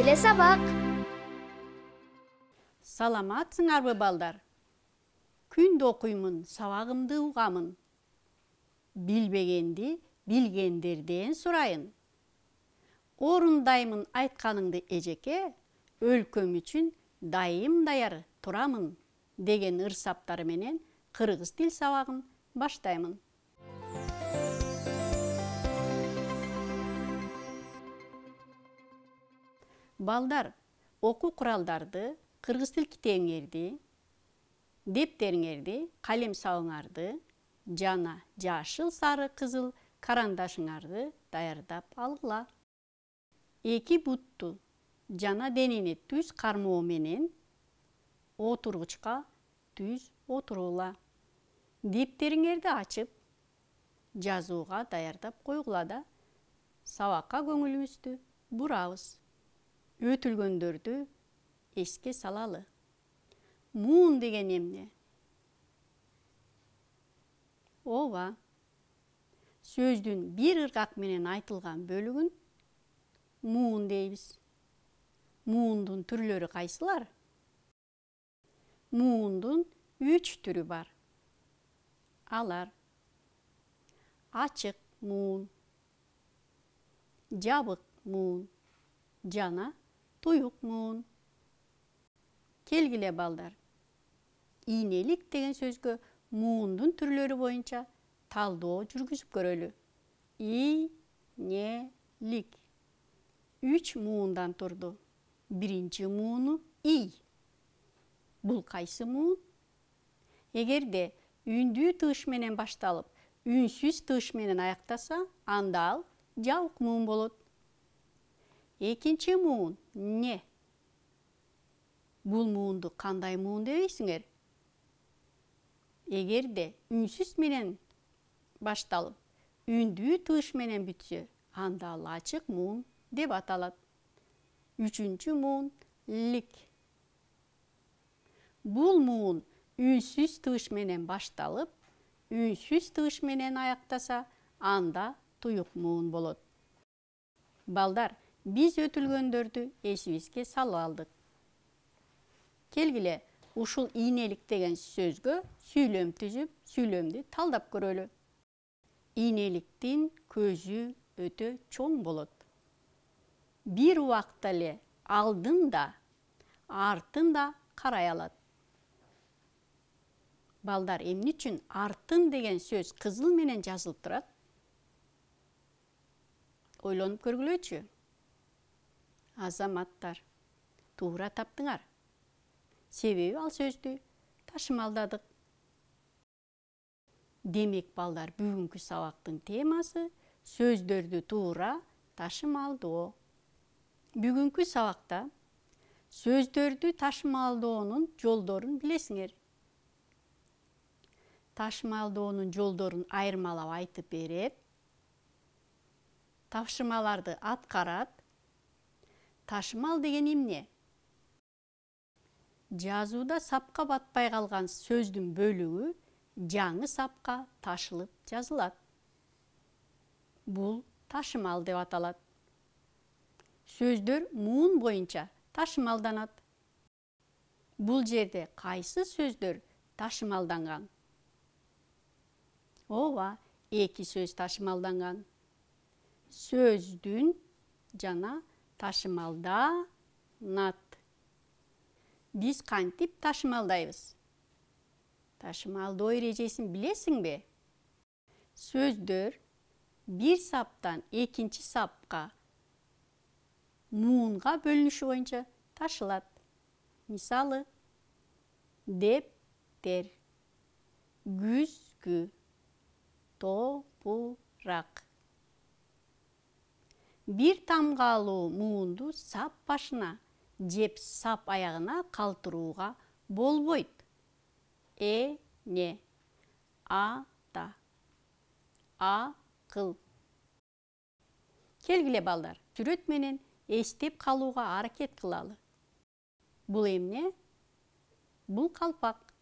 Келе сабак. Саламатсыңарбы балдар? Күндө окуймун, сабагымды угамын. Билбегенди билгендерден сурайын. Орундаймын айтканыңды эжеке, өлкөм үчүн дайым даяр турамын деген ырсаптары менен кыргыз тил сабагын баштаймын. Балдар, окуу куралдарды, кыргыз тил китебиңерди, дептериңерди, калем сабыңарды жана жашыл, сары, кызыл карандашыңарды даярдап алгыла. Эки бутту жана денени түз кармоо менен отургучка түз отурула. Дептериңерди ачып, жазууга даярдап койгула да, сабакка көңүлүбүздү бурабыз. Өтүлгөндөрдү эске салалы. Муун деген эмне? Ооба, сөздүн бир ыргак менен айтылган бөлүгүн муун дейбиз. Муундун түрлөрү кайсылар? Муундун 3 түрү бар. Алар: ачык муун, жабык муун жана туюк муун. Келгиле балдар. Ийнелик деген сөзгө муундун түрлөрү боюнча талдоо жүргүзүп көрөлү. Ийнелик 3 муундан турду. Биринчи мууну и. Бул кайсы муун? Эгерде үндүү тыш менен башталып, үнсүз тыш менен аяктаса, анда ал жабык муун болот. Экинчи муун не. Бул муунду кандай муун дебейсиңер? Эгерде үнсүз менен башталып, үндүү тыш менен бүтсө, анда ал ачык муун деп аталат. Үчүнчү муун лик. Бул муун үнсүз тыш менен башталып, үнсүз тыш менен аяктаса, анда туюк муун болот. Балдар, биз өтүлгөндөрдү эсибизге салып алдык. Келгиле, ушул ийнелик деген сөзгө сүйлөм түзүп, сүйлөмдү талдап көрөлү. Ийнеликтин көзү өтө чоң болот. Бир убакта эле алдын да, артын да карай алат. Балдар, эмне үчүн артын деген сөз кызыл менен жазылып турат? Ойлонуп көргүлөчү. Азаматтар, туура таптыңар. Себеби ал сөздү ташымалдадык. Демек, балдар, бүгүнкү сабактын темасы сөздөрдү туура ташымалдоо. Бүгүнкү сабакта сөздөрдү ташымалдоонун жолдорун билесиңер. Ташымалдоонун жолдорун айырмалап айтып берет, тапшырмаларды аткарат. Ташымал деген эмне? Жазууда сапка батпай калган сөздүн бөлүгү жаңы сапка ташылып жазылат. Бул ташымал деп аталат. Сөздөр муун боюнча ташымалданат. Бул жерде кайсы сөздөр ташымалданган? Ооба, эки сөз ташымалданган. Сөздүн жана ташымалданат. Биз кантип ташымалдайбыз? Ташымалдоо эрежесин билесиңби? Сөздөр бир саптан экинчи сапка муунга бөлүнүшү боюнча ташылат. Мисалы: дептер, күзгү, топурак. Бир тамгалуу муунду сап башына жеп сап аягына калтырууга болбойт. Эне, ата, акыл. Келгиле балдар, сүрөт менен эстеп калууга аракет кылалы. Бул эмне? Бул калпак.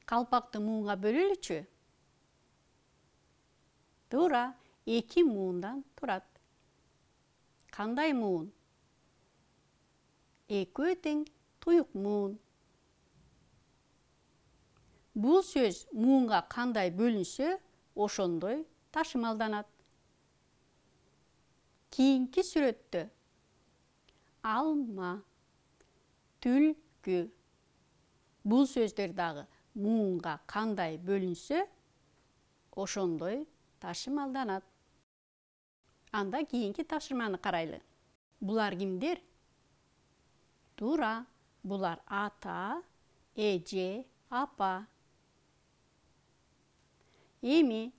Калпакты муунга бөлөлүчү. Туура, эки муундан турат. кандай муун? Экөө тең туюк муун. Бул сөз муунга кандай бөлүнсө, ошондой ташымалданат. Кийинки сүрөттө алма, түлкү. Бул сөздөр дагы муунга кандай бөлүнсө, ошондой ташымалданат. Анда кийинки тапшырманы карайлы. Булар кимдер? Туура, булар ата, эже, апа. Эми,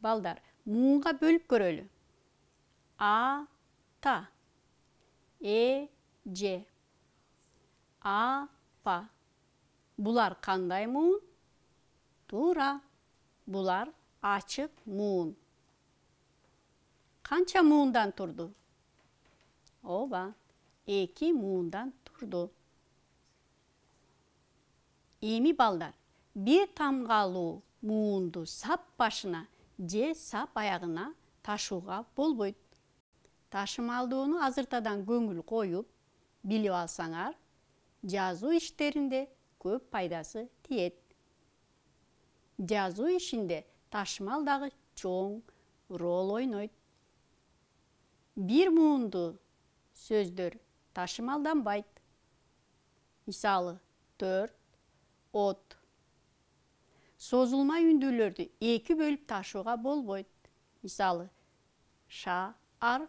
балдар, муунга бөлүп көрөлү. Ата, эже, апа. Булар кандай муун? Туура, булар ачык муун. Канча муундан турду? Ооба, 2 муундан турду. Эми балдар, бир тамгалуу муунду сап башына же сап аягына ташууга болбойт. Ташымалдоону азыртадан көңүл коюп, билип алсаңар, жазуу иштеринде көп пайдасы тиет. Жазуу ишинде ташымал дагы чоң роль ойнойт. Бир муунду сөздөр ташымалданбайт. Мисалы, 4, от. Созулма үндүүлөрдү 2 бөлүп ташууга болбойт. Мисалы, шаар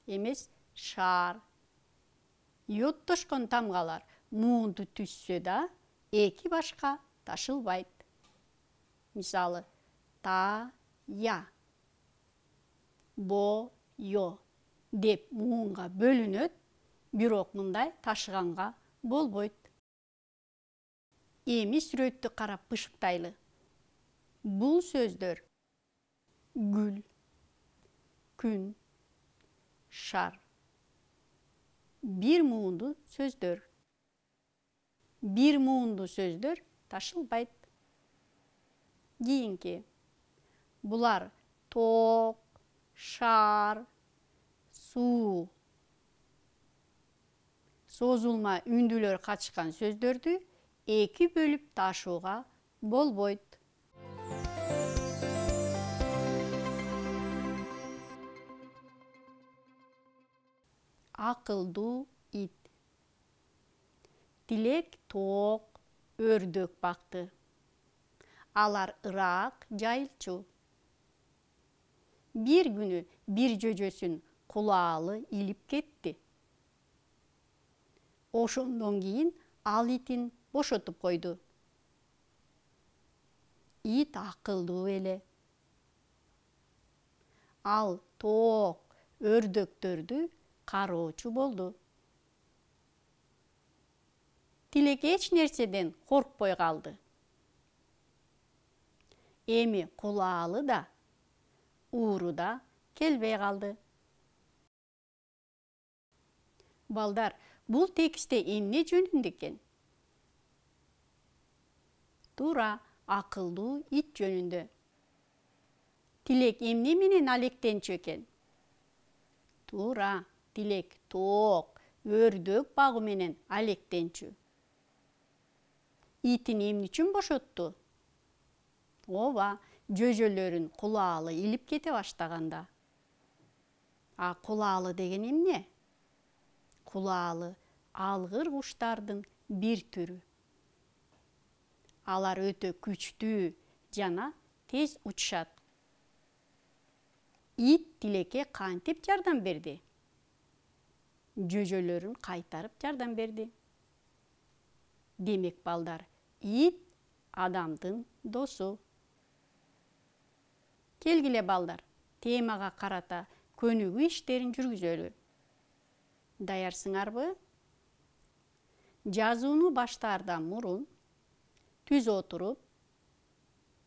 эмес шаар. Йоттошкон тамгалар муунду түзсө да 2 башка ташылбайт. Мисалы, тая, бою деп муунга бөлүнөт, бирок мындай ташыганга болбойт. Эми сүрөттү карап бышыктайлы. Бул сөздөр гүл, күн, шар. Бир муунду сөздөр. Бир муунду сөздөр ташылбайт. Кийинки. Булар ток, шар, суу. Созулма үндүлөр катышкан сөздөрдү 2 бөлүп ташууга болбойт. Акылдуу ит. Тилек тоок, өрдөк бакты. Алар ырак, жайылчу. Бир күнү бир жөжөсүн кулаалы илип кетти. Ошондон кийин ал итин бошотуп койду. Ит акылдуу эле. Ал тоок, өрдөктөрдү кароочу болду. Тилек эч нерседен коркпой калды. Эми кулаалы да, ууру да келбей калды. Балдар, бул текстте эмне жөнүндө экен? Туура, акылдуу ит жөнүндө. Тилек эмне менен алектенчү экен? Туура, тилек тоок, өрдөк багуу менен алектенчү. Итин эмне үчүн бошотту? Ооба, жөжөлөрүн кулаалы илип кете баштаганда. А кулаалы деген эмне? Кулаалы алгыр куштардын бир түрү. Алар өтө күчтүү жана тез учушат. Ит тилекке кантип жардам берди? Жөжөлөрүн кайтарып жардам берди. Демек балдар, ит адамдын досу. Келгиле балдар, темага карата көнүгүү иштерин жүргүзөлү. Даярсыңарбы? Жазууну баштаардан мурун түз отуруп,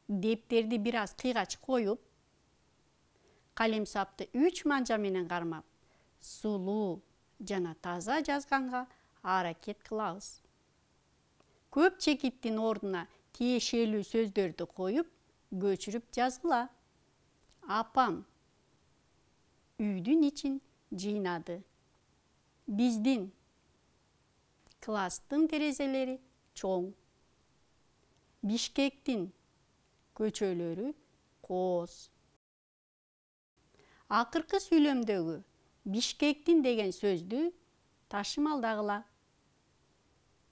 дептерди бир аз кыйгач коюп, калемсапты 3 манжа менен кармап, сулуу жана таза жазганга аракет кылабыз. Көп чекиттин ордуна тиешелүү сөздөрдү коюп, көчүрүп жазгыла. Апам, үйдүн ичин жыйнады. Биздин класстын терезелери чоң. Бишкектин көчөлөрү кооз. Акыркы сүйлөмдөгү Бишкектин деген сөздү ташымалдагыла.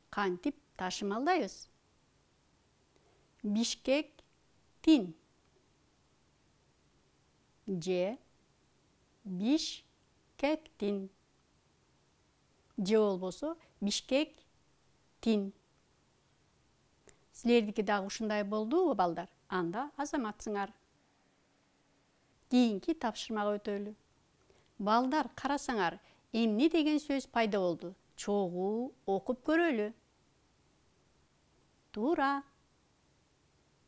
Кантип ташымалдайбыз? Бишкектин же Бишкектин же болбосо Бишкектин. Силердики дагы ушундай болдубу, балдар? Анда азаматсыңар. Кийинки тапшырмага өтөлү. Балдар, карасаңар, эмне деген сөз пайда болду? Чогуу окуп көрөлү. Туура.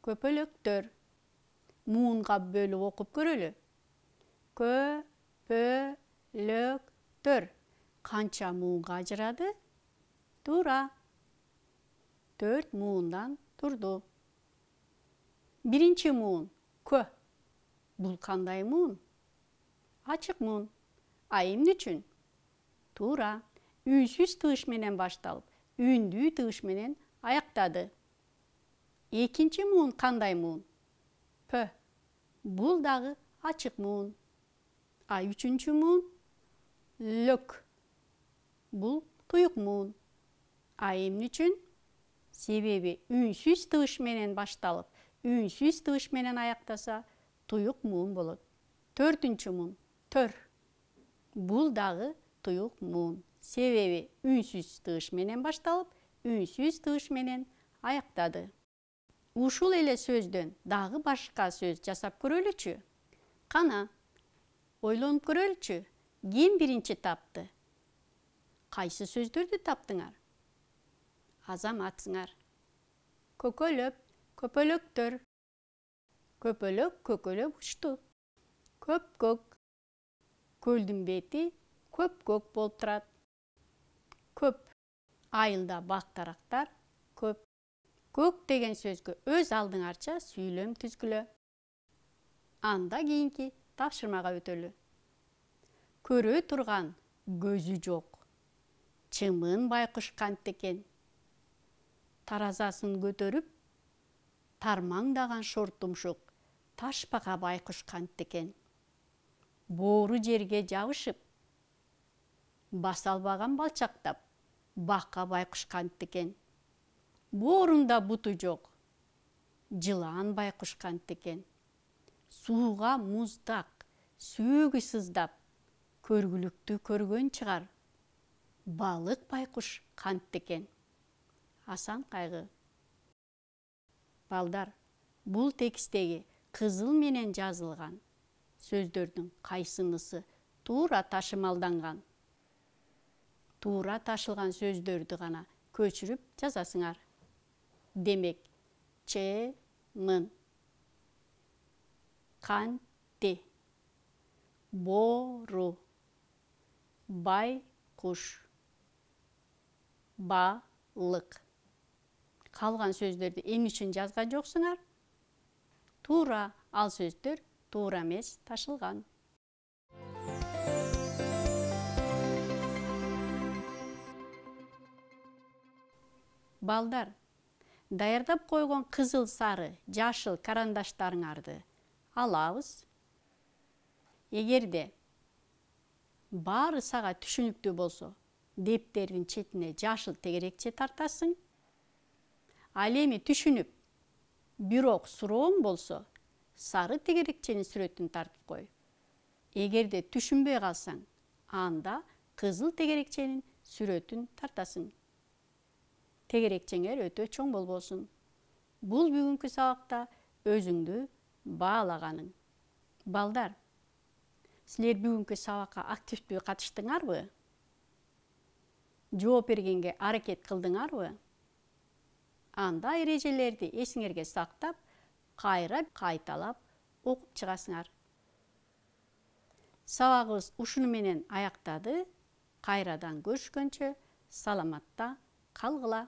Көпөлөктөр. Муунга бөлүп окуп көрөлү. Көпөлөктөр. Канча муунга ажырады? Туура. 4 муундан турду. Биринчи муун кө. Бул кандай муун? Ачык муун. А эмне үчүн? Туура. Үйсүз тыгыш менен башталып, үндүү тыгыш менен аяктады. Экинчи муун кандай муун? Пө. Бул дагы ачык муун. А үчүнчү муун? Лөк. Бул туюк муун. А эмне үчүн? Себеби үнсүз тыгыш менен башталып, үнсүз тыгыш менен аяктаса, туюк муун болот. Төртүнчү муун? Төр. Бул дагы туюк муун. Себеби үнсүз тыгыш менен башталып, үнсүз тыгыш менен аяктады. Ушул эле сөздөн дагы башка сөз жасап көрөлүчү. Кана, ойлонуп көрөлүчү. Ким биринчи тапты? Кайсы сөздөрдү таптыңар? Азаматсыңар. Көкөлөп, көпөлөктөр. Көпөлөк көкөлөп учту. Көпкөк. Көлдүн бети көпкөк болуп турат. Көп. Айылда бактарактар көп. Көк деген сөзгө өз алдыңарча сүйлөм түзгүлө. Анда кийинки тапшырмага өтөлү. Көрө турган көзү жок. Чымын байкуш кантекен. Таразасын көтөрүп, тармаңдаган шортумшук ташпага байкуш кантекен. Боору жерге жабышып, баса албаган балчактап, бакка байкуш кантекен. Боорунда буту жок. Жылан байкуш кантекен. Сууга муздак, сөөгү сыздап, көргүлүктү көргөн чыгар. Балык байкуш кантекен. Асан кайгы. Балдар, бул текстеги кызыл менен жазылган сөздөрдүн кайсынысы туура ташымалданган? Туура ташылган сөздөрдү гана көчүрүп жазасыңар. Демек, чымын, канти, боору, байкуш, балык. Калган сөздөрдү эмне үчүн жазган жоксуңар? Туура, ал сөздөр туура эмес ташылган. Балдар, даярдап койгон кызыл, сары, жашыл карандаштарыңарды алабыз. Эгерде баары сага түшүнүктүү болсо, дептердин четине жашыл тегерекче тартасың. Ал эми түшүнүп, бирок сурооң болсо, сары тегерекченин сүрөтүн тартып кой. Эгерде түшүнбөй калсаң, анда кызыл тегерекченин сүрөтүн тартасың. Тегерекчеңер өтө чоң болбосун. Бул бүгүнкү сабакта өзүңдү баалаганың. Балдар, силер бүгүнкү сабакка активдүү катыштыңарбы? Жооп бергенге аракет кылдыңарбы? Анда эрежелерди эсиңерге сактап, кайра кайталап окуп чыгасыңар. Сабагыбыз ушуну менен аяктады. Кайрадан көрүшкөнчө саламатта калгыла.